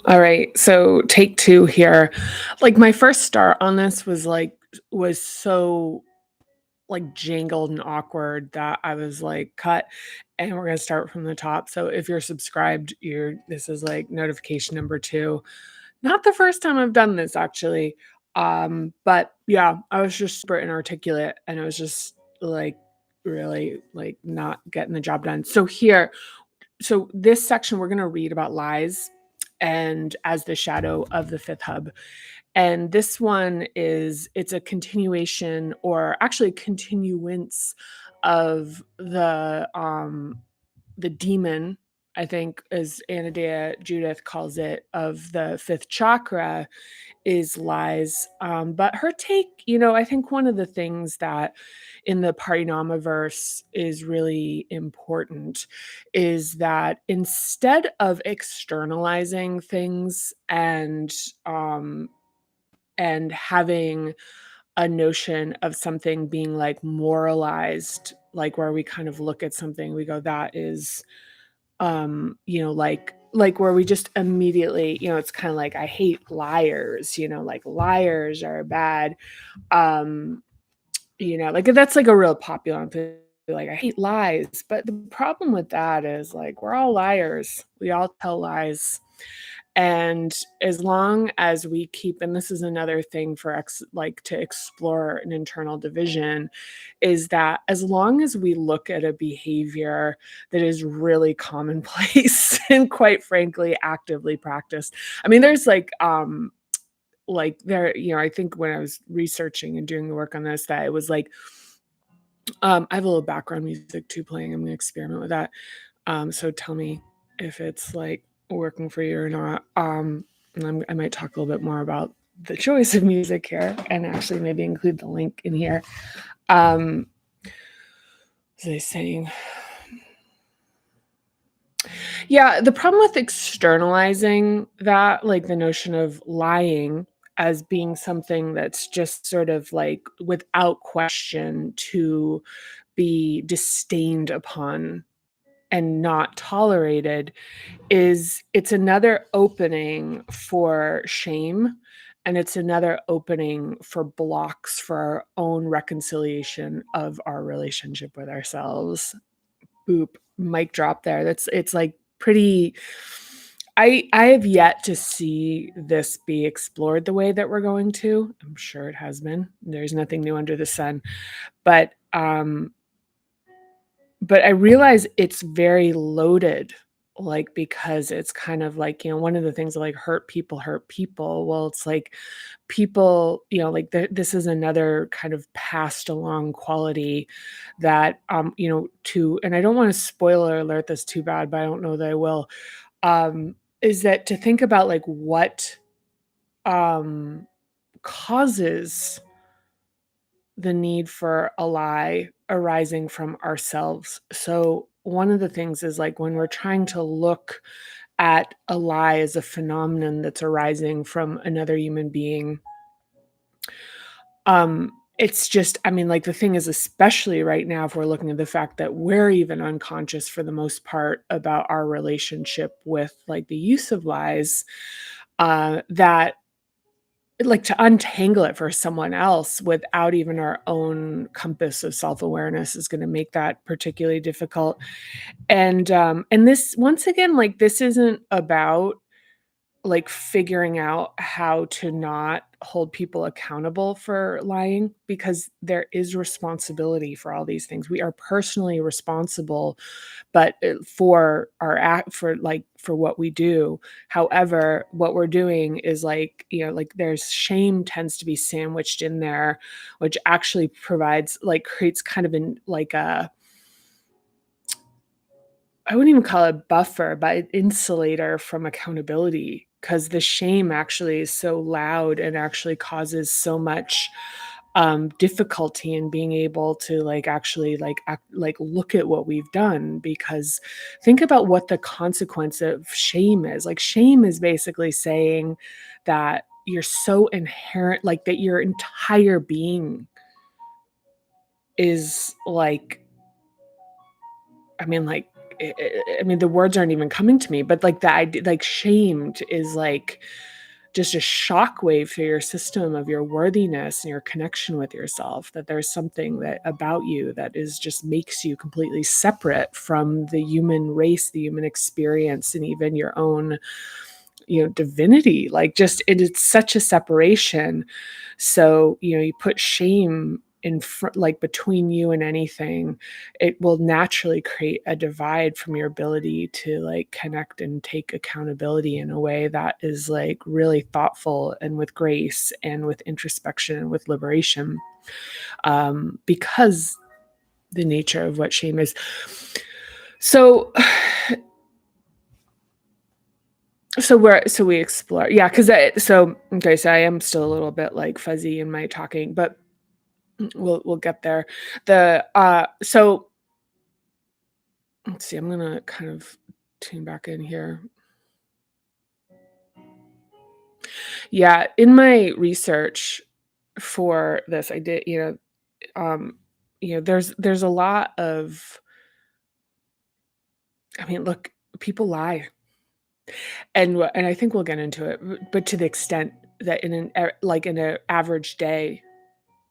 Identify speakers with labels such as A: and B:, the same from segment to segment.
A: All right, so take 2 here. Like, my first start on this was so, like, jangled and awkward that I was like, "Cut," and we're gonna start from the top. So if you're subscribed, you're this is, like, notification number 2. Not the first time I've done this, actually, but, yeah, I was just super inarticulate, and I was just, like, really, like, not getting the job done. So this section, we're gonna read about lies and as the shadow of the fifth hub. And this one it's a continuation or actually continuance of the demon, I think, as Anodea Judith calls it, of the fifth chakra is lies. But her take, I think one of the things that in the Parinamaverse is really important is that instead of externalizing things and having a notion of something being like moralized, like where we kind of look at something, we go, that is like where we just immediately, it's kind of like I hate liars, like liars are bad. um like that's like a real popular thing, like I hate lies, but the problem with that is like we're all liars, we all tell lies. And as long as we keep, and this is another thing for like to explore an internal division, is that as long as we look at a behavior that is really commonplace and quite frankly actively practiced. I mean, there's like there, I think when I was researching and doing the work on this, that it was like I have a little background music too playing. I'm gonna experiment with that. So tell me if it's like working for you or not. And I might talk a little bit more about the choice of music here and actually maybe include the link in here. Um, what was I saying? Yeah, the problem with externalizing that, like the notion of lying as being something that's just sort of like without question to be disdained upon and not tolerated, is it's another opening for shame, and it's another opening for blocks for our own reconciliation of our relationship with ourselves. Boop, mic drop there. It's like pretty. I have yet to see this be explored the way that we're going to. I'm sure it has been. There's nothing new under the sun. But but I realize it's very loaded, like, because it's kind of like, one of the things that, like, hurt people. Well, it's like people, like, this is another kind of passed along quality that, to and I don't wanna spoiler alert this too bad, but I don't know that I will, is that to think about, like, what, um, causes the need for a lie arising from ourselves. So, one of the things is like when we're trying to look at a lie as a phenomenon that's arising from another human being, it's just, I mean, like the thing is, especially right now, if we're looking at the fact that we're even unconscious for the most part about our relationship with like the use of lies, that like, to untangle it for someone else without even our own compass of self-awareness is gonna make that particularly difficult. And this once again, like, this isn't about like figuring out how to not hold people accountable for lying, because there is responsibility for all these things. We are personally responsible, but for our act, for like for what we do. However, what we're doing is like, like there's shame tends to be sandwiched in there, which actually provides like creates kind of an like a, I wouldn't even call it buffer, but an insulator from accountability, because the shame actually is so loud and actually causes so much difficulty in being able to like actually like like look at what we've done. Because think about what the consequence of shame is. Like shame is basically saying that you're so inherent, like that your entire being is like, I mean, like I mean, the words aren't even coming to me, but like the idea, like shamed is like just a shockwave through your system of your worthiness and your connection with yourself, that there's something that about you that is just makes you completely separate from the human race, the human experience, and even your own, divinity. Like just it's such a separation. So, you put shame in front, like between you and anything, it will naturally create a divide from your ability to like connect and take accountability in a way that is like really thoughtful and with grace and with introspection and with liberation. Because the nature of what shame is. So so we explore, yeah, because okay, so I am still a little bit like fuzzy in my talking, but we'll get there. So let's see, I'm gonna kind of tune back in here. Yeah, in my research for this, I did, there's a lot of, I mean, look, people lie, and I think we'll get into it, but to the extent that like in an average day,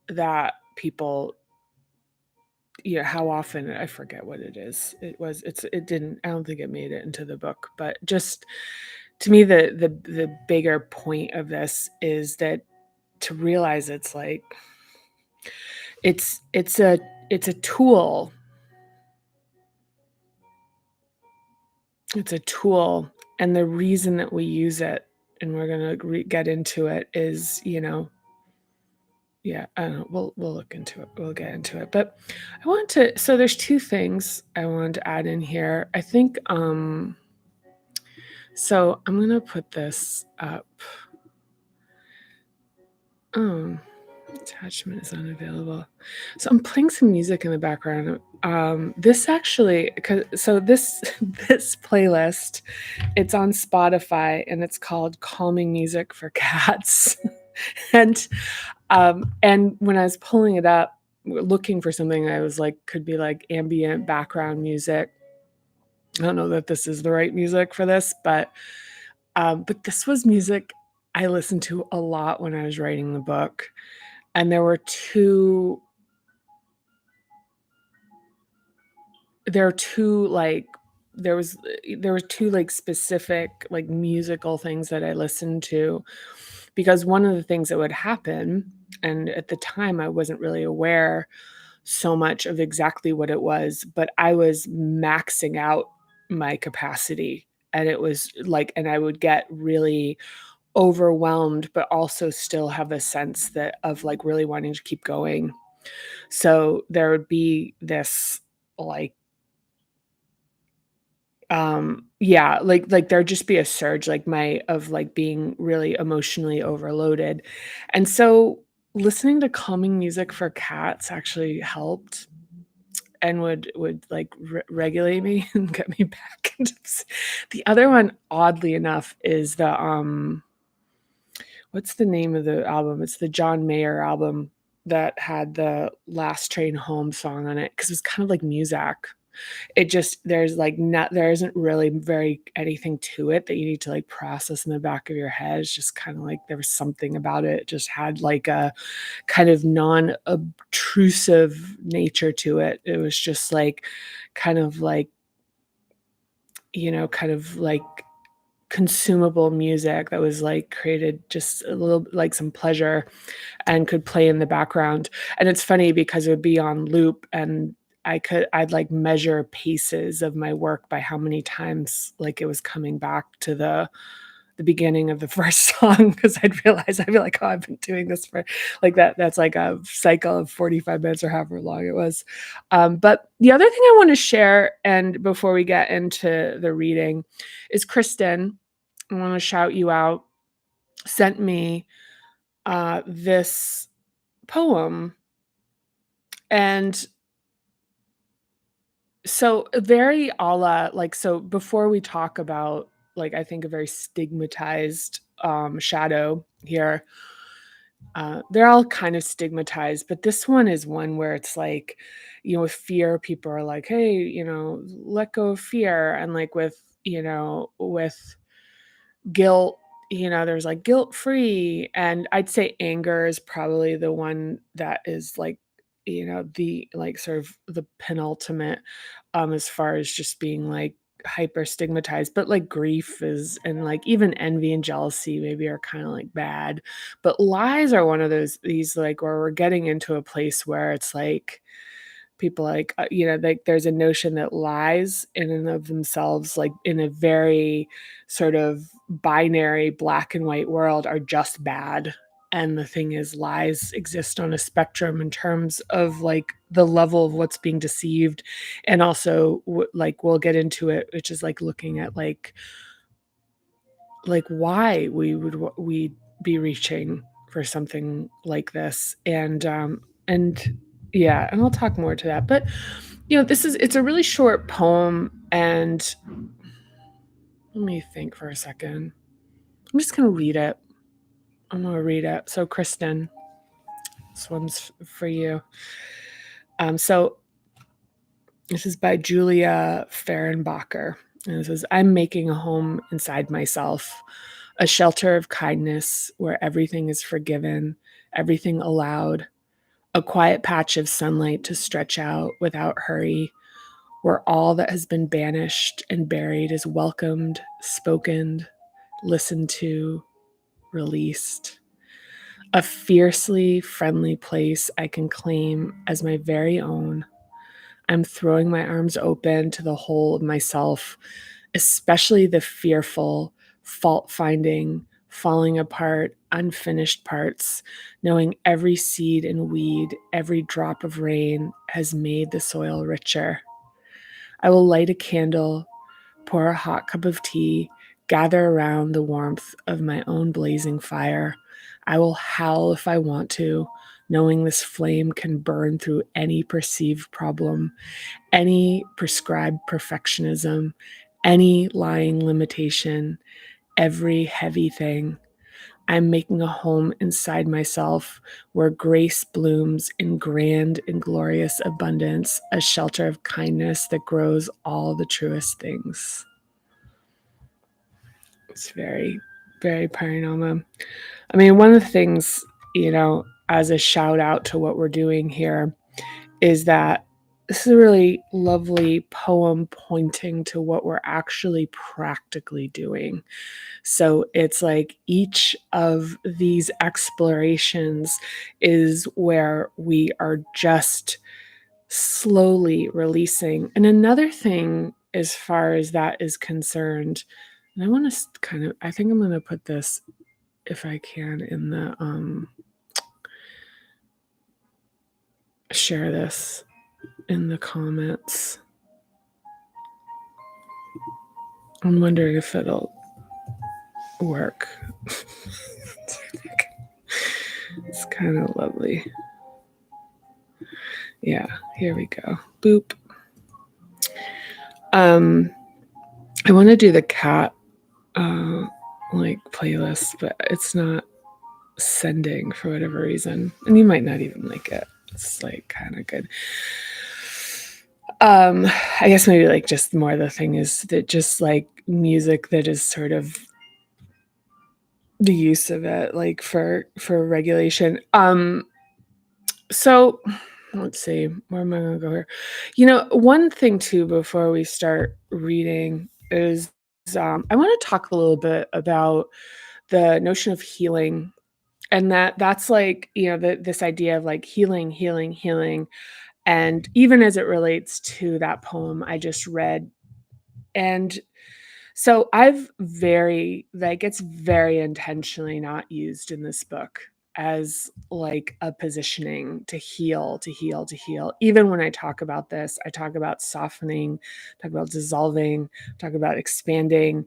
A: that people, how often, I forget what it is. It didn't, I don't think it made it into the book, but just to me, the bigger point of this is that to realize it's like it's a tool. It's a tool, and the reason that we use it, and we're gonna get into it, is, yeah, I don't know. We'll look into it. We'll get into it. But I want to, so there's two things I wanted to add in here. I think so I'm gonna put this up. Oh, attachment is unavailable. So I'm playing some music in the background. This actually, this this playlist, it's on Spotify and it's called Calming Music for Cats. And when I was pulling it up, looking for something, I was like, could be like ambient background music. I don't know that this is the right music for this, but this was music I listened to a lot when I was writing the book. And there are two like there were two like specific like musical things that I listened to, because one of the things that would happen, and at the time I wasn't really aware so much of exactly what it was, but I was maxing out my capacity, and it was like, and I would get really overwhelmed but also still have a sense that of like really wanting to keep going. So there would be this like yeah, like there'd just be a surge like my of like being really emotionally overloaded. And so listening to calming music for cats actually helped and would like regulate me and get me back into the other one, oddly enough, is the what's the name of the album? It's the John Mayer album that had the Last Train Home song on it, because it's kind of like Muzak. It just, there's like not, there isn't really very anything to it that you need to like process in the back of your head. It's just kind of like there was something about it. It just had like a kind of non-obtrusive nature to it. It was just like kind of like, kind of like consumable music that was like created just a little like some pleasure and could play in the background. And it's funny because it would be on loop, and I'd like measure paces of my work by how many times like it was coming back to the beginning of the first song, because I'd realize, I'd be like, oh, I've been doing this for like that's like a cycle of 45 minutes or however long it was. But the other thing I want to share, and before we get into the reading, is Kristen, I want to shout you out, sent me this poem. And so very a la, like, so before we talk about like, I think a very stigmatized shadow here, They're all kind of stigmatized, but this one is one where it's like, with fear, people are like, "Hey, let go of fear," and like with guilt, there's like guilt-free, and I'd say anger is probably the one that is like, the like sort of the penultimate, as far as just being like hyper stigmatized, but like grief is, and like even envy and jealousy maybe are kind of like bad. But lies are one of these like where we're getting into a place where it's like people like, like there's a notion that lies in and of themselves, like in a very sort of binary black and white world, are just bad. And the thing is, lies exist on a spectrum in terms of like the level of what's being deceived. And also, like, we'll get into it, which is like looking at like why we be reaching for something like this. And yeah, and I'll talk more to that. But it's a really short poem, and let me think for a second. I'm just gonna read it. I'm gonna read it. So Kristen, this one's for you. So this is by Julia Fehrenbacher. And it says, I'm making a home inside myself, a shelter of kindness where everything is forgiven, everything allowed, a quiet patch of sunlight to stretch out without hurry, where all that has been banished and buried is welcomed, spoken, listened to, released. A fiercely friendly place I can claim as my very own. I'm throwing my arms open to the whole of myself, especially the fearful, fault finding, falling apart, unfinished parts, knowing every seed and weed, every drop of rain has made the soil richer. I will light a candle, pour a hot cup of tea, gather around the warmth of my own blazing fire. I will howl if I want to, knowing this flame can burn through any perceived problem, any prescribed perfectionism, any lying limitation, every heavy thing. I'm making a home inside myself where grace blooms in grand and glorious abundance, a shelter of kindness that grows all the truest things. It's very, very Parinoma. I mean, one of the things, as a shout out to what we're doing here, is that this is a really lovely poem pointing to what we're actually practically doing. So it's like each of these explorations is where we are just slowly releasing. And another thing, as far as that is concerned, and I want to I think I'm going to put this, if I can, in the, share this in the comments. I'm wondering if it'll work. It's kind of lovely. Yeah, here we go. Boop. I want to do the cat like playlist, but it's not sending for whatever reason. And you might not even like it. It's like kind of good. I guess maybe like just more the thing is that just like music that is sort of the use of it like for regulation. So let's see, where am I gonna go here? One thing too before we start reading is I want to talk a little bit about the notion of healing, and that's like, this idea of like healing, healing, healing. And even as it relates to that poem I just read. And so it's very intentionally not used in this book as like a positioning to heal, to heal, to heal. Even when I talk about this, I talk about softening, talk about dissolving, talk about expanding,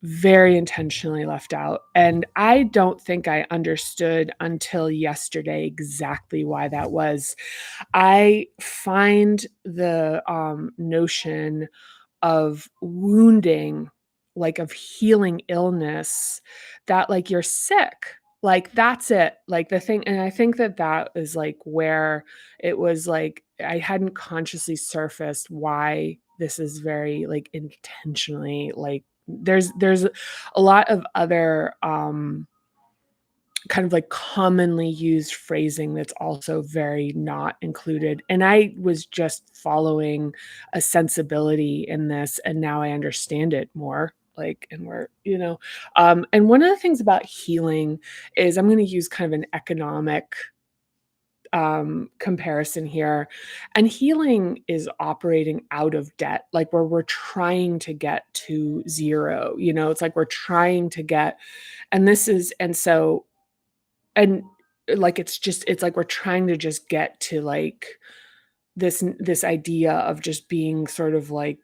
A: very intentionally left out. And I don't think I understood until yesterday exactly why that was. I find the notion of wounding, like of healing illness, that like you're sick. Like, that's it. Like, the thing and I think that that is, like, where it was, like, I hadn't consciously surfaced why this is very, like, intentionally, like, there's a lot of other, kind of, like, commonly used phrasing that's also very not included, and I was just following a sensibility in this, and now I understand it more, like, and we're and one of the things about healing is I'm gonna use kind of an economic, comparison here, and healing is operating out of debt, like, where we're trying to get to 0, it's like we're trying to get and this is and so and, like, it's like we're trying to just get to, like, this idea of just being sort of, like,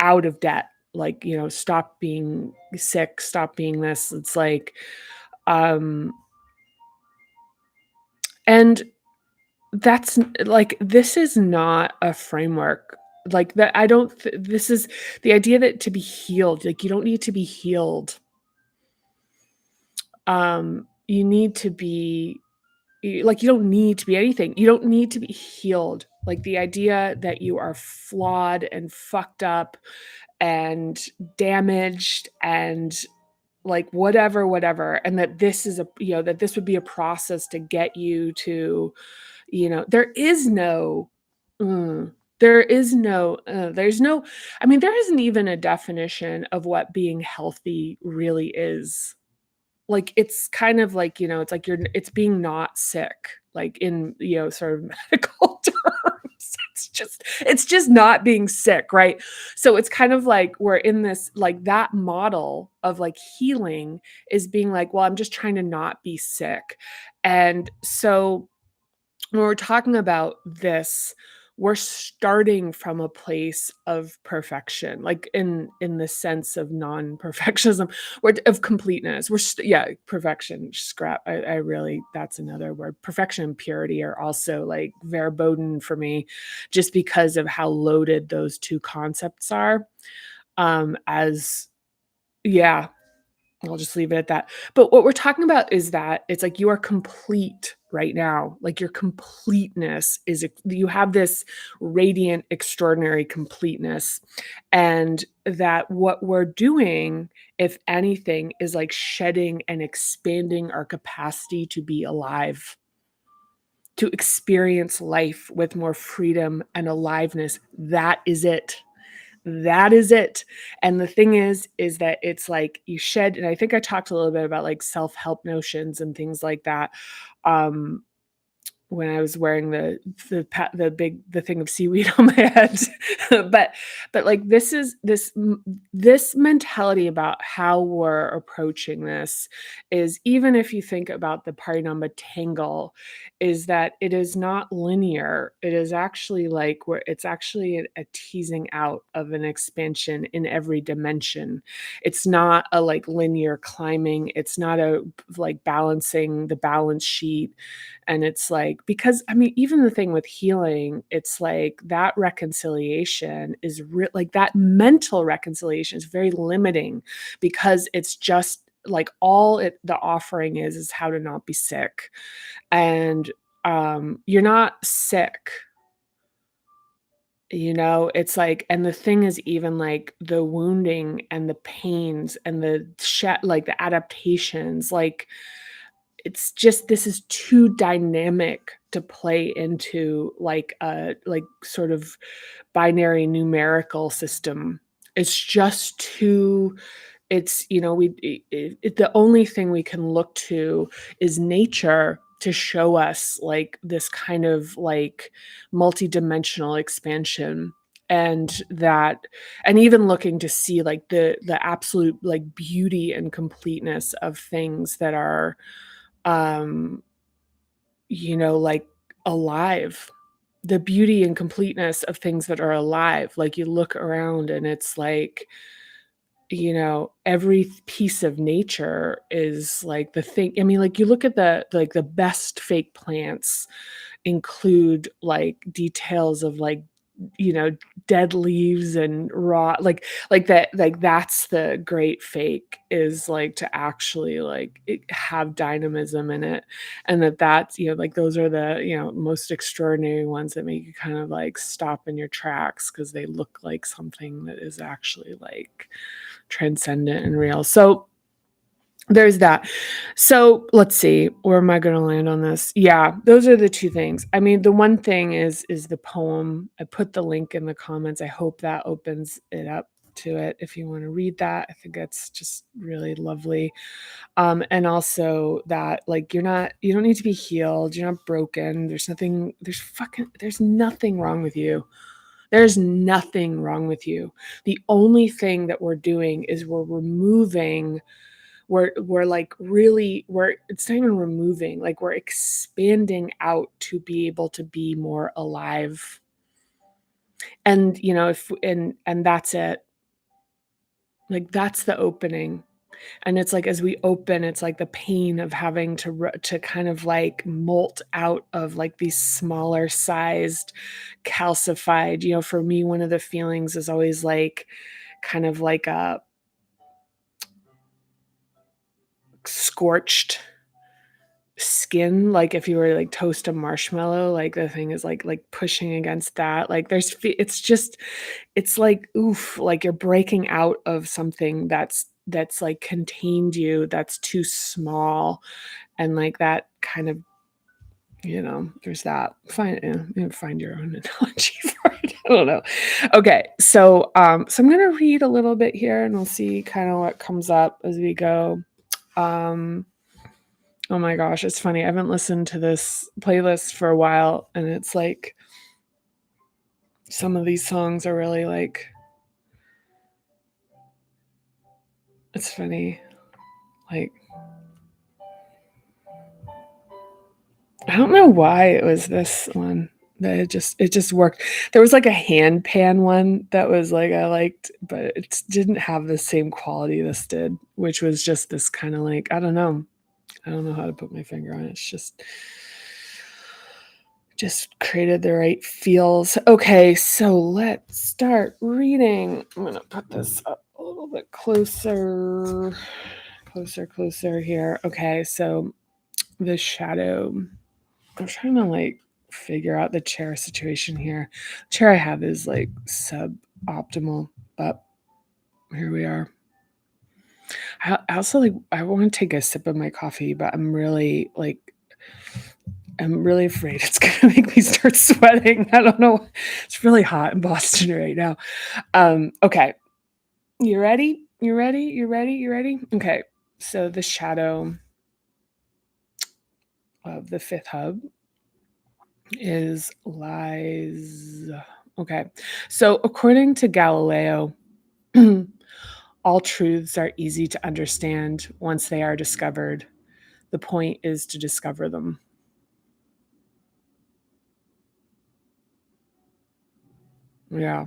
A: out of debt, like, stop being sick, stop being this. It's like, um and like, this is not a framework, like, that I don't th this is the idea that to be healed, like, you don't need to be healed. You need to be like, you don't need to be anything. You don't need to be healed. Like, the idea that you are flawed and fucked up and damaged and, like, whatever, and that this is that this would be a process to get you to, there is no, mm, there's no I mean, there isn't even a definition of what being healthy really is. Like, it's kind of like, it's like it's being not sick, like, in, sort of medical terms. It's just not being sick, right? So it's kind of like we're in this like, that model of, like, healing is being like, "Well, I'm just trying to not be sick." And so when we're talking about this, we're starting from a place of perfection, like in the sense of non-perfectionism, or of completeness. Yeah, perfection, scrap. I really that's another word. Perfection and purity are also like verboten for me, just because of how loaded those two concepts are. As yeah, I'll just leave it at that. But what we're talking about is that it's like you are complete right now. Like your completeness you have this radiant, extraordinary completeness. And that what we're doing, if anything, is like shedding and expanding our capacity to be alive, to experience life with more freedom and aliveness. That is it. That is it. And the thing is that it's like you shed and I think I talked a little bit about, like, self-help notions and things like that, um, when I was wearing the thing of seaweed on my head. But like, this mentality about how we're approaching this is even if you think about the Parinamba Tangle, is that it is not linear. It is actually like where it's actually a teasing out of an expansion in every dimension. It's not a, like, linear climbing. It's not a, like, balancing the balance sheet. And it's like because, I mean, even the thing with healing, it's like that reconciliation is like, that mental reconciliation is very limiting because it's just like all the offering is how to not be sick. And, you're not sick, it's like and the thing is even, like, the wounding and the pains and like, the adaptations, like, it's just this is too dynamic to play into, like, a, like, sort of binary numerical system. It's just too it's, we the only thing we can look to is nature to show us, like, this kind of, like, multidimensional expansion, and that and even looking to see, like, the absolute, like, beauty and completeness of things that are, um, like, alive. The beauty and completeness of things that are alive. Like, you look around and it's like, every piece of nature is like the thing. I mean, like, you look at the best fake plants include, like, details of, like, you know, dead leaves and raw like that like that's the great fake is like to actually like have dynamism in it and that's you know like those are the you know most extraordinary ones that make you kind of like stop in your tracks because they look like something that is actually like transcendent and real. So there's that. So let's see, where am I gonna land on this? Yeah, those are the two things. I mean, the one thing is the poem. I put the link in the comments. I hope that opens it up to it if you want to read that. I think that's just really lovely. And also that like you don't need to be healed. You're not broken. There's nothing wrong with you. There's nothing wrong with you. The only thing that we're doing is we're like really we're it's not even removing like we're expanding out to be able to be more alive and you know if and that's it like that's the opening and it's like as we open it's like the pain of having to kind of like molt out of like these smaller sized calcified you know for me one of the feelings is always like kind of like a scorched skin like if you were to, like toast a marshmallow like the thing is like pushing against that like it's just it's like oof like you're breaking out of something that's like contained you that's too small and like that kind of you know there's that find your own analogy for it I don't know okay so I'm gonna read a little bit here and we'll see kind of what comes up as we go um Oh my gosh, it's funny. I haven't listened to this playlist for a while, and it's like some of these songs are really like it's funny. Like I don't know why it was this one that it just worked. There was like a hand pan one that was like I liked, but it didn't have the same quality this did, which was just this kind of like I don't know. I don't know how to put my finger on it. It's just created the right feels. Okay, so let's start reading. I'm gonna put this up a little bit closer here. Okay, so the shadow. I'm trying to like figure out the chair situation here. The chair I have is like suboptimal, but here we are. I also like I want to take a sip of my coffee, but I'm really afraid it's gonna make me start sweating. I don't know. It's really hot in Boston right now. Okay. You ready? You ready? You ready? You ready? Okay. So the shadow of the fifth hub is lies. Okay. So according to Galileo, all truths are easy to understand once they are discovered. The point is to discover them. Yeah.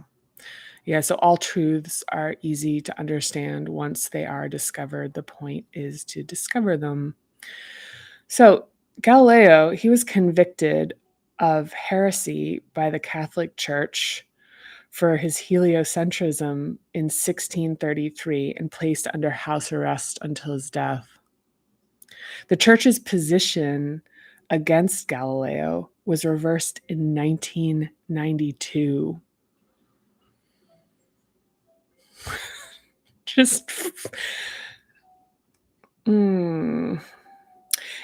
A: Yeah, so all truths are easy to understand once they are discovered. The point is to discover them. So, Galileo, he was convicted of heresy by the Catholic Church for his heliocentrism in 1633 and placed under house arrest until his death. The church's position against Galileo was reversed in 1992. Just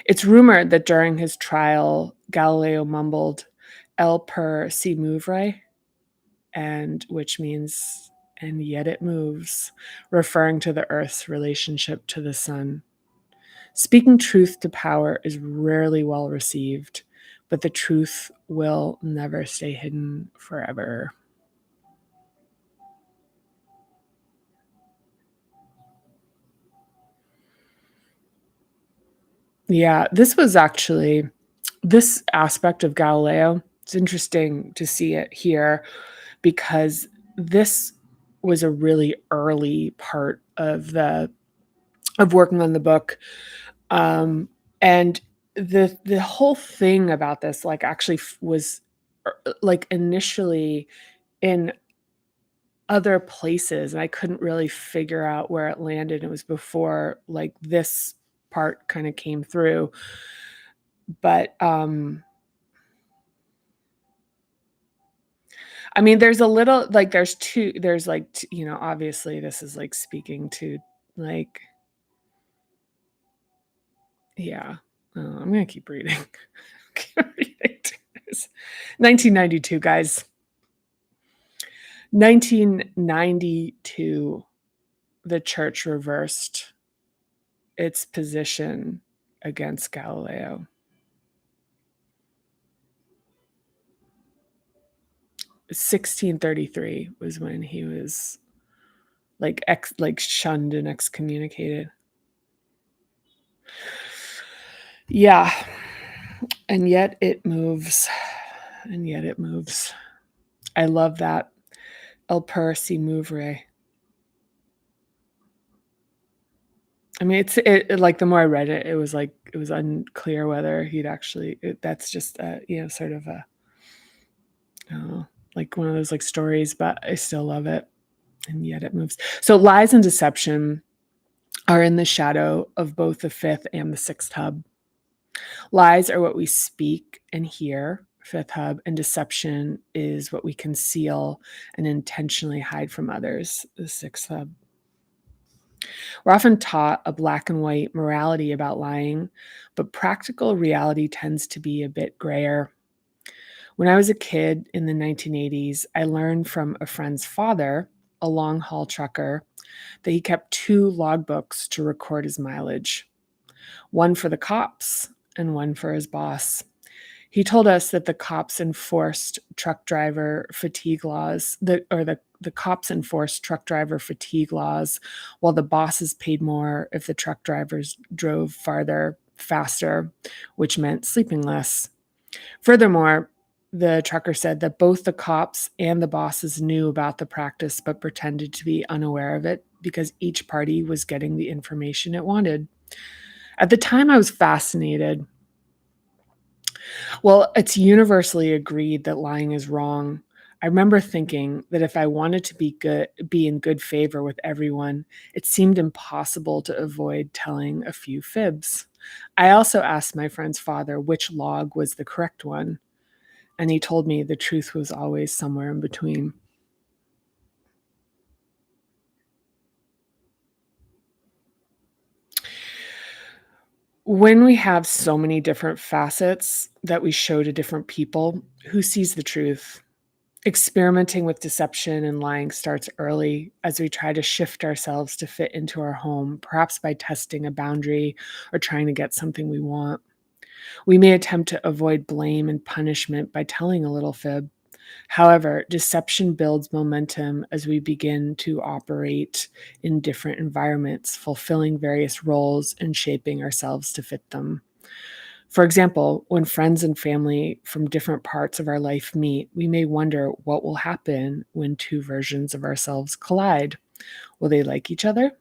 A: It's rumored that during his trial, Galileo mumbled "El per si muove," and which means "and yet it moves," referring to the Earth's relationship to the sun. Speaking truth to power is rarely well received, but the truth will never stay hidden forever. Yeah, this aspect of Galileo. It's interesting to see it here because this was a really early part of working on the book. And the whole thing about this like actually was like initially in other places, and I couldn't really figure out where it landed. It was before, like, this part kinda came through, but, I mean, there's a little like, there's, like, obviously, this is, like, speaking to, like yeah. I'm gonna keep reading. Keep reading. 1992, guys. 1992, the church reversed its position against Galileo. 1633 was when he was, like, shunned and excommunicated. Yeah. And yet it moves. And yet it moves. I love that. El per si movere. I mean, like, the more I read it, it was like, it was unclear whether he'd actually, that's just, sort of a, I don't know, like one of those, like, stories, but I still love it. And yet it moves. So lies and deception are in the shadow of both the fifth and the sixth hub. Lies are what we speak and hear, fifth hub, and deception is what we conceal and intentionally hide from others, the sixth hub. We're often taught a black and white morality about lying, but practical reality tends to be a bit grayer. When I was a kid in the 1980s, I learned from a friend's father, a long haul trucker, that he kept 2 logbooks to record his mileage, one for the cops and one for his boss. He told us that the cops enforced truck driver fatigue laws, the cops enforced truck driver fatigue laws, while the bosses paid more if the truck drivers drove farther, faster, which meant sleeping less. Furthermore, the trucker said that both the cops and the bosses knew about the practice but pretended to be unaware of it because each party was getting the information it wanted. At the time, I was fascinated. Well, it's universally agreed that lying is wrong. I remember thinking that if I wanted to be in good favor with everyone, it seemed impossible to avoid telling a few fibs. I also asked my friend's father which log was the correct one, and he told me the truth was always somewhere in between. When we have so many different facets that we show to different people, who sees the truth? Experimenting with deception and lying starts early as we try to shift ourselves to fit into our home, perhaps by testing a boundary or trying to get something we want. We may attempt to avoid blame and punishment by telling a little fib. However, deception builds momentum as we begin to operate in different environments, fulfilling various roles and shaping ourselves to fit them. For example, when friends and family from different parts of our life meet, we may wonder what will happen when 2 versions of ourselves collide. Will they like each other?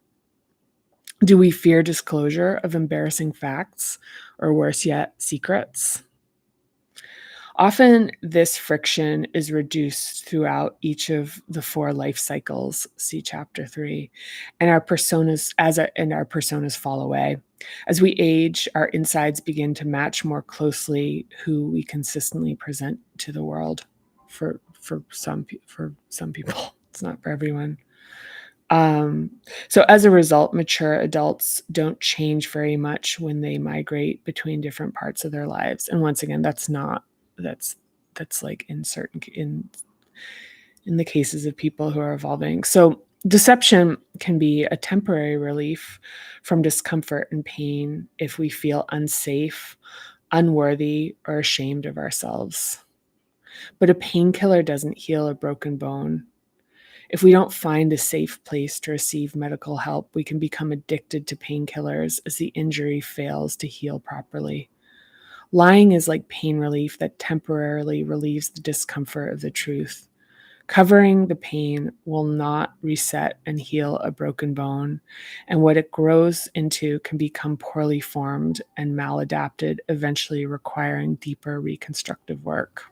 A: Do we fear disclosure of embarrassing facts, or worse yet, secrets? Often, this friction is reduced throughout each of the 4 life cycles, see chapter 3, and our personas fall away. As we age, our insides begin to match more closely who we consistently present to the world. For some people, it's not for everyone. Um, so as a result, mature adults don't change very much when they migrate between different parts of their lives. And once again, that's that's like in the cases of people who are evolving. So deception can be a temporary relief from discomfort and pain if we feel unsafe, unworthy, or ashamed of ourselves. But a painkiller doesn't heal a broken bone. If we don't find a safe place to receive medical help, we can become addicted to painkillers as the injury fails to heal properly. Lying is like pain relief that temporarily relieves the discomfort of the truth. Covering the pain will not reset and heal a broken bone, and what it grows into can become poorly formed and maladapted, eventually requiring deeper reconstructive work.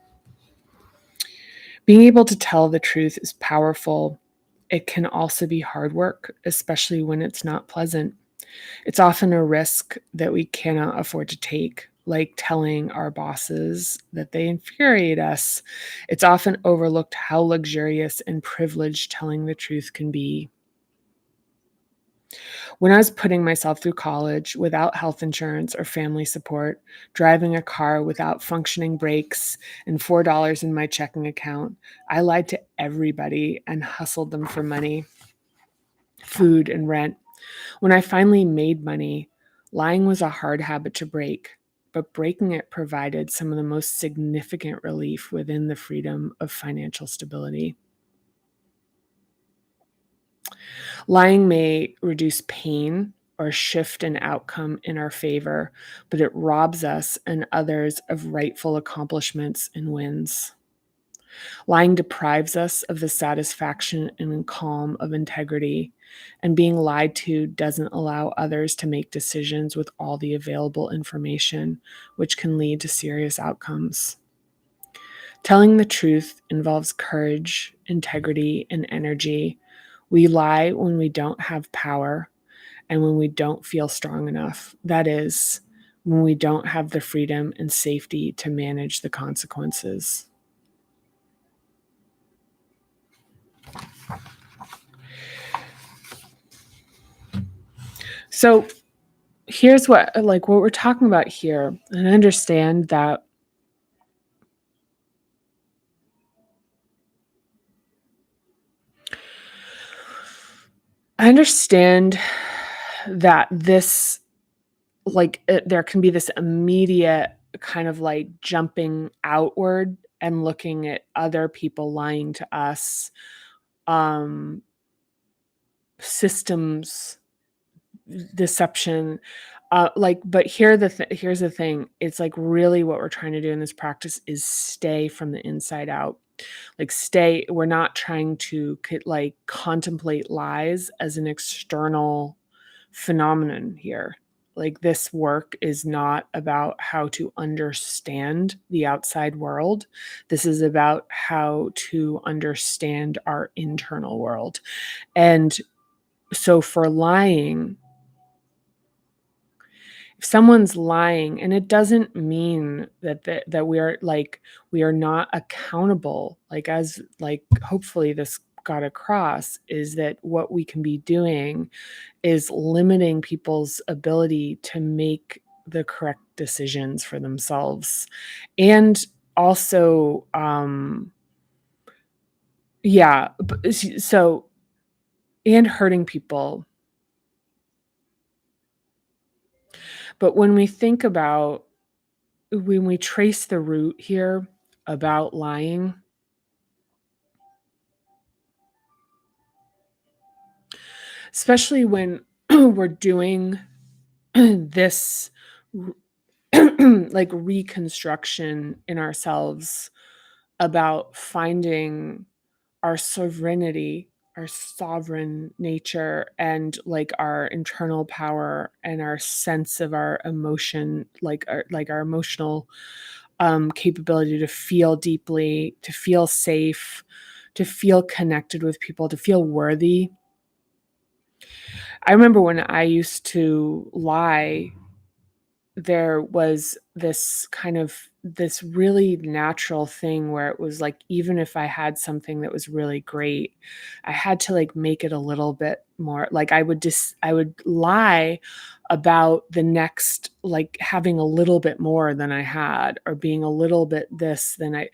A: Being able to tell the truth is powerful. It can also be hard work, especially when it's not pleasant. It's often a risk that we cannot afford to take, like telling our bosses that they infuriate us. It's often overlooked how luxurious and privileged telling the truth can be. When I was putting myself through college without health insurance or family support, driving a car without functioning brakes, and $4 in my checking account, I lied to everybody and hustled them for money, food, and rent. When I finally made money, lying was a hard habit to break, but breaking it provided some of the most significant relief within the freedom of financial stability. Lying may reduce pain or shift an outcome in our favor, but it robs us and others of rightful accomplishments and wins. Lying deprives us of the satisfaction and calm of integrity, and being lied to doesn't allow others to make decisions with all the available information, which can lead to serious outcomes. Telling the truth involves courage, integrity, and energy. We lie when we don't have power and when we don't feel strong enough. That is, when we don't have the freedom and safety to manage the consequences. So, here's what we're talking about here, and I understand that this there can be this immediate kind of like jumping outward and looking at other people lying to us, um systems deception, but here's the thing, it's like really what we're trying to do in this practice is stay from the inside out. Like, stay we're not trying to contemplate lies as an external phenomenon here. Like, this work is not about how to understand the outside world. This is about how to understand our internal world. And so for lying, if someone's lying, and it doesn't mean that we are not accountable, hopefully this got across, is that what we can be doing is limiting people's ability to make the correct decisions for themselves. And also, yeah, so, and hurting people. But when we trace the root here about lying, especially when we're doing this like reconstruction in ourselves about finding our sovereignty, our sovereign nature, and like our internal power and our sense of our emotion, our emotional capability to feel deeply, to feel safe, to feel connected with people, to feel worthy. I remember when I used to lie, there was this really natural thing where it was like, even if I had something that was really great, I had to like make it a little bit more like I would lie about the next, like having a little bit more than I had, or being a little bit this than I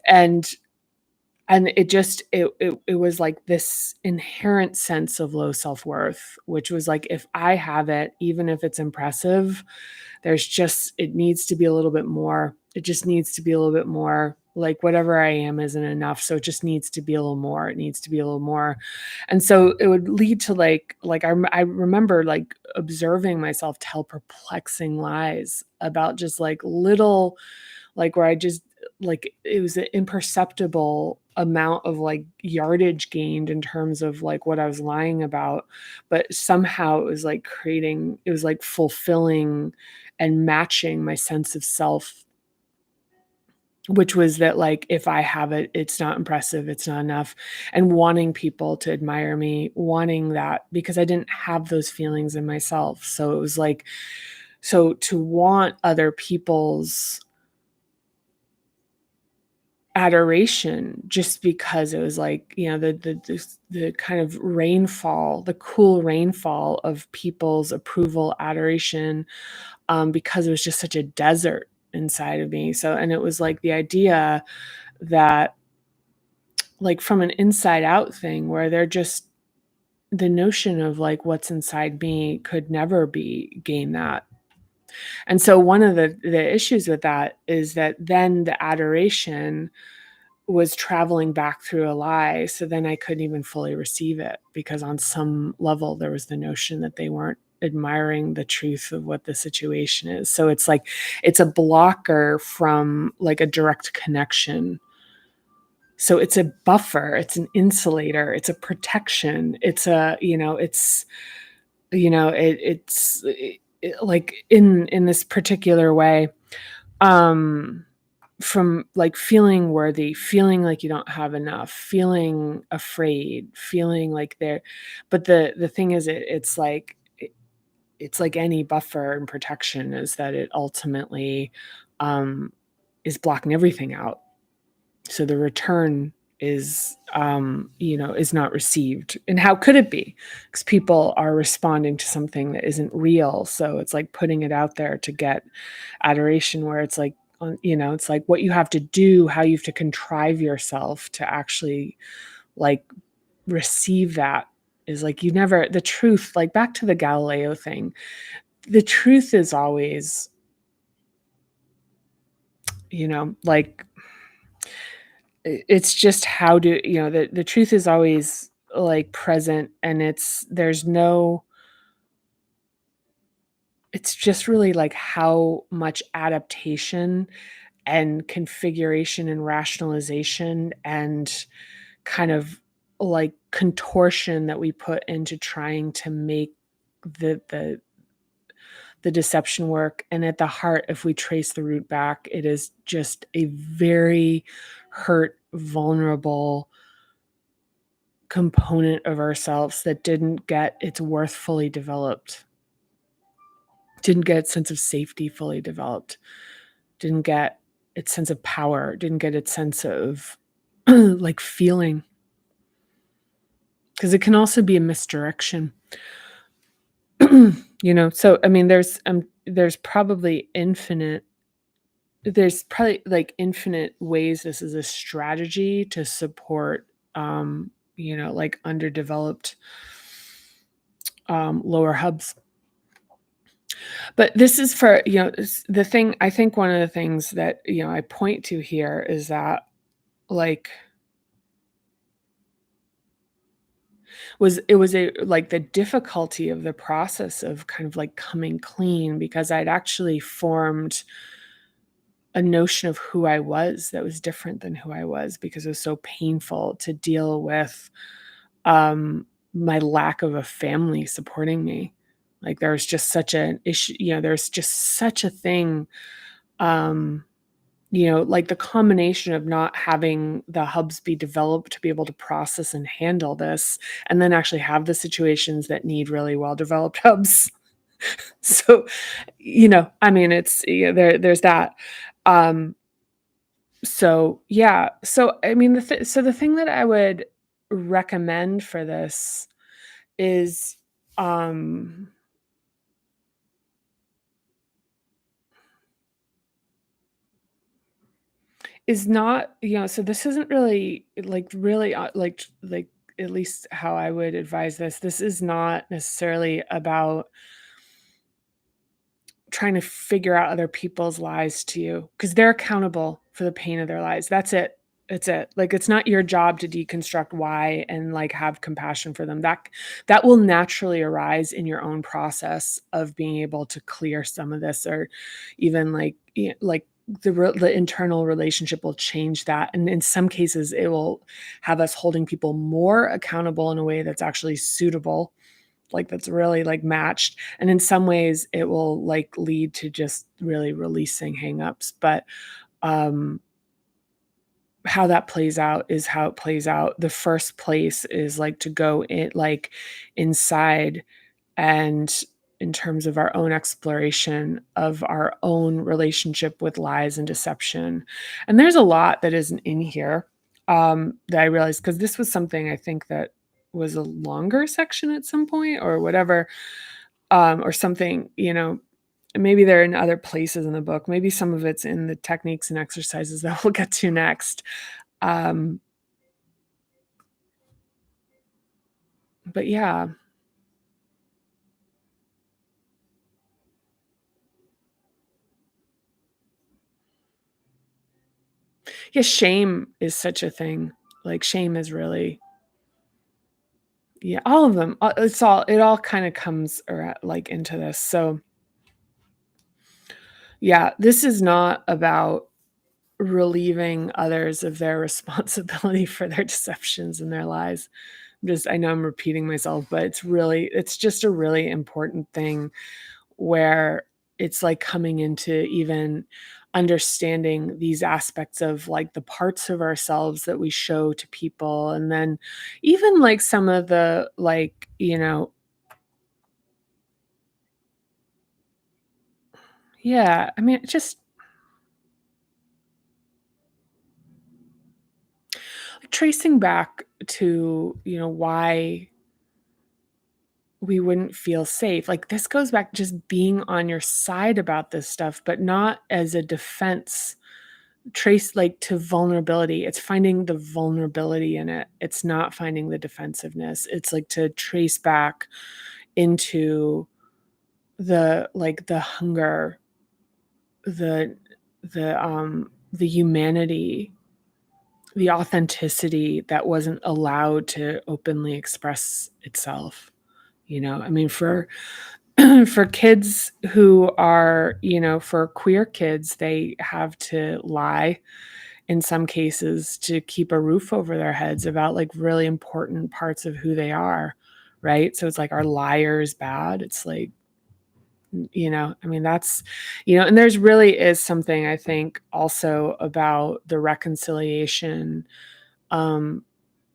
A: and it was like this inherent sense of low self-worth, which was like, if I have it, even if it's impressive, it needs to be a little bit more. It just needs to be a little bit more. Like, whatever I am isn't enough, so it just needs to be a little more. It needs to be a little more. And so it would lead to I remember like observing myself tell perplexing lies about just like little, like where I just like it was an imperceptible amount of like yardage gained in terms of like what I was lying about, but somehow it was like fulfilling and matching my sense of self. which was that, like, if I have it, it's not impressive, it's not enough, and wanting people to admire me, wanting that because I didn't have those feelings in myself. So it was like, so to want other people's adoration just because it was like, the kind of rainfall, the cool rainfall of people's approval, adoration, because it was just such a desert inside of me. So, and it was like the idea that, like, from an inside out thing where they're just the notion of like what's inside me could never be gain that. And so one of the issues with that is that then the adoration was traveling back through a lie, so then I couldn't even fully receive it because on some level there was the notion that they weren't admiring the truth of what the situation is. So it's like it's a blocker from like a direct connection. So it's a buffer, it's an insulator, it's a protection, it's a, like in this particular way, um from like feeling worthy, feeling like you don't have enough, feeling afraid, feeling like there. But the thing is, it's like any buffer and protection is that it ultimately um is blocking everything out. So the return is not received. And how could it be? Because people are responding to something that isn't real. So it's like putting it out there to get adoration, where it's like, it's like what you have to do, how you have to contrive yourself to actually like receive that is like you never, the truth, like back to the Galileo thing, the truth is always, like it's just how do the truth is always like present, and it's just really like how much adaptation and configuration and rationalization and kind of like contortion that we put into trying to make the the deception work. And at the heart, if we trace the root back, it is just a very hurt, vulnerable component of ourselves that didn't get its worth fully developed, didn't get its sense of safety fully developed, didn't get its sense of power, didn't get its sense of like feeling. Because it can also be a misdirection. So I mean there's probably like infinite ways this is a strategy to support like underdeveloped lower hubs. But this is for, the thing. I think one of the things that I point to here is that, like, was a like the difficulty of the process of kind of like coming clean, because I'd actually formed a notion of who I was that was different than who I was, because it was so painful to deal with my lack of a family supporting me. Like there was just such an issue, there's just such a thing, like the combination of not having the hubs be developed to be able to process and handle this, and then actually have the situations that need really well developed hubs. So, I mean, it's, there's that. Um, so yeah, so I mean, so the thing that I would recommend for this is, um, is not, so this isn't really like really like at least how I would advise this. This is not necessarily about trying to figure out other people's lies to you, because they're accountable for the pain of their lives. That's it. It's it. Like it's not your job to deconstruct why and like have compassion for them. That will naturally arise in your own process of being able to clear some of this, or even like like the internal relationship will change that, and in some cases it will have us holding people more accountable in a way that's actually suitable, like that's really like matched. And in some ways it will like lead to just really releasing hangups. But um how that plays out is how it plays out. The first place is, like, to go in like, inside and in terms of our own exploration of our own relationship with lies and deception. And there's a lot that isn't in here, that I realized because this was something I think that was a longer section at some point or whatever, or something, maybe they're in other places in the book. Maybe some of it's in the techniques and exercises that we'll get to next. Um, but yeah. Yeah, shame is such a thing. Like, shame is really yeah, all of them. It all kinda comes like, into this. So, yeah, this is not about relieving others of their responsibility for their deceptions and their lies. I know I'm repeating myself, but it's just a really important thing where it's like coming into even understanding these aspects of like the parts of ourselves that we show to people. And then even like some of the like, yeah, I mean, just tracing back to, why we wouldn't feel safe. Like this goes back just being on your side about this stuff, but not as a defense trace like to vulnerability. It's finding the vulnerability in it. It's not finding the defensiveness. It's like to trace back into the hunger, the the humanity, the authenticity that wasn't allowed to openly express itself. I mean, for kids who are, for queer kids, they have to lie in some cases to keep a roof over their heads about like really important parts of who they are, right? So it's like, are liars bad? It's like, I mean, and there's really is something I think also about the reconciliation, um,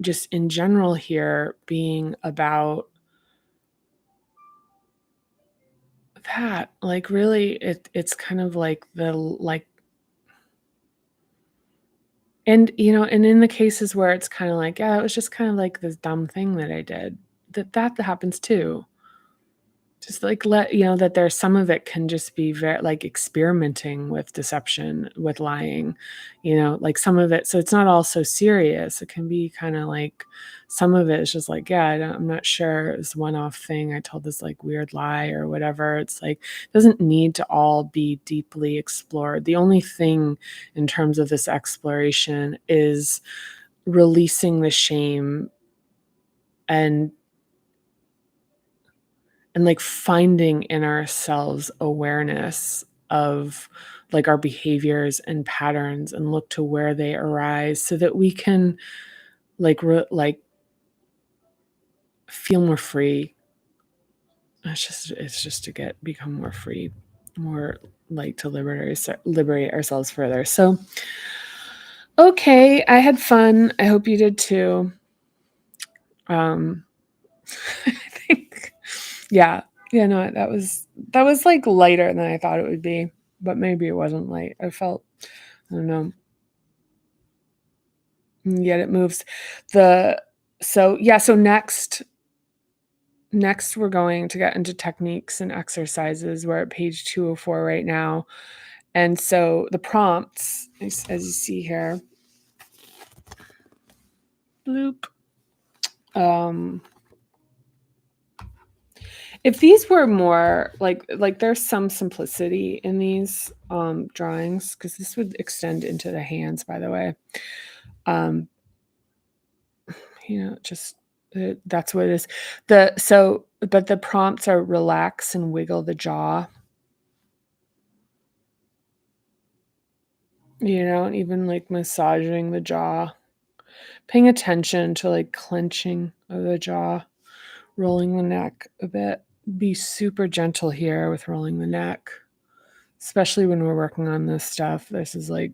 A: just in general here being about that, like really it's kind of like and in the cases where it's kind of like, yeah, it was just kind of like this dumb thing that I did, that happens too. Just like that there's some of it can just be very like experimenting with deception, with lying, like some of it. So it's not all so serious. It can be kind of like some of it is just like, yeah, I'm not sure. It was one off thing. I told this like weird lie or whatever. It's like, it doesn't need to all be deeply explored. The only thing in terms of this exploration is releasing the shame and like finding in ourselves awareness of like our behaviors and patterns and look to where they arise so that we can like feel more free. It's just to become more free, more like to liberate ourselves further. So okay, I had fun. I hope you did too. um I think yeah. Yeah, no, that was, like, lighter than I thought it would be, but maybe it wasn't light. I don't know. Yet it moves. The so next we're going to get into techniques and exercises. We're at page 204 right now, and so the prompts, as you see here, bloop, um if these were more like there's some simplicity in these drawings because this would extend into the hands, by the way. Um, just that's what it is. But the prompts are relax and wiggle the jaw, and even like massaging the jaw, paying attention to like clenching of the jaw, rolling the neck a bit. Be super gentle here with rolling the neck, especially when we're working on this stuff. This is like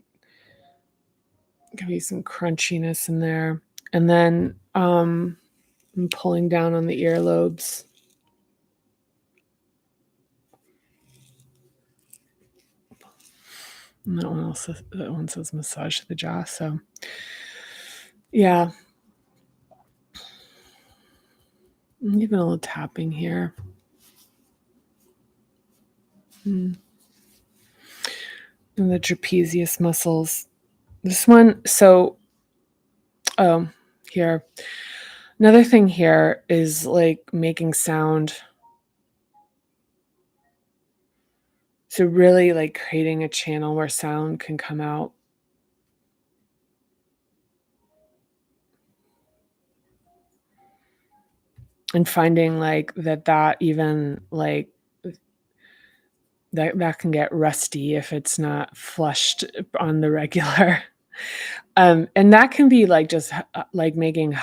A: Give you some crunchiness in there. And then I'm pulling down on the earlobes. And that one says massage the jaw. So yeah. Even a little tapping here. And the trapezius muscles. This one, so here. Another thing here is like making sound. So really like creating a channel where sound can come out. And finding like that even like that can get rusty if it's not flushed on the regular. And that can be like just like making like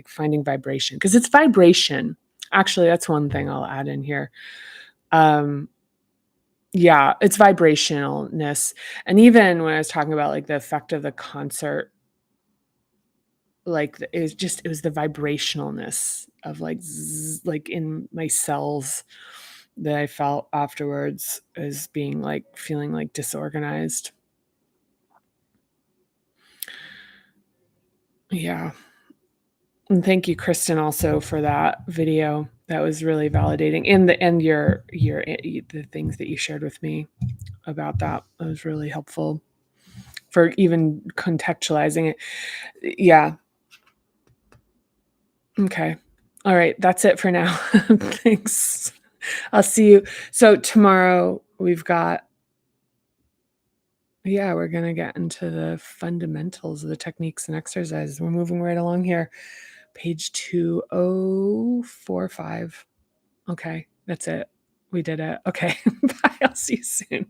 A: finding vibration, because it's vibration. Actually, that's one thing I'll add in here. Yeah, it's vibrationalness. And even when I was talking about like the effect of the concert, like it was the vibrationalness of like like in my cells that I felt afterwards as being like feeling like disorganized. Yeah. And thank you, Kristen, also for that video. That was really validating. And the things that you shared with me about that was really helpful for even contextualizing it. Yeah. Okay. All right. That's it for now. Thanks. I'll see you. So tomorrow we've got, we're going to get into the fundamentals of the techniques and exercises. We're moving right along here. Page 2045. Okay. That's it. We did it. Okay. Bye. I'll see you soon.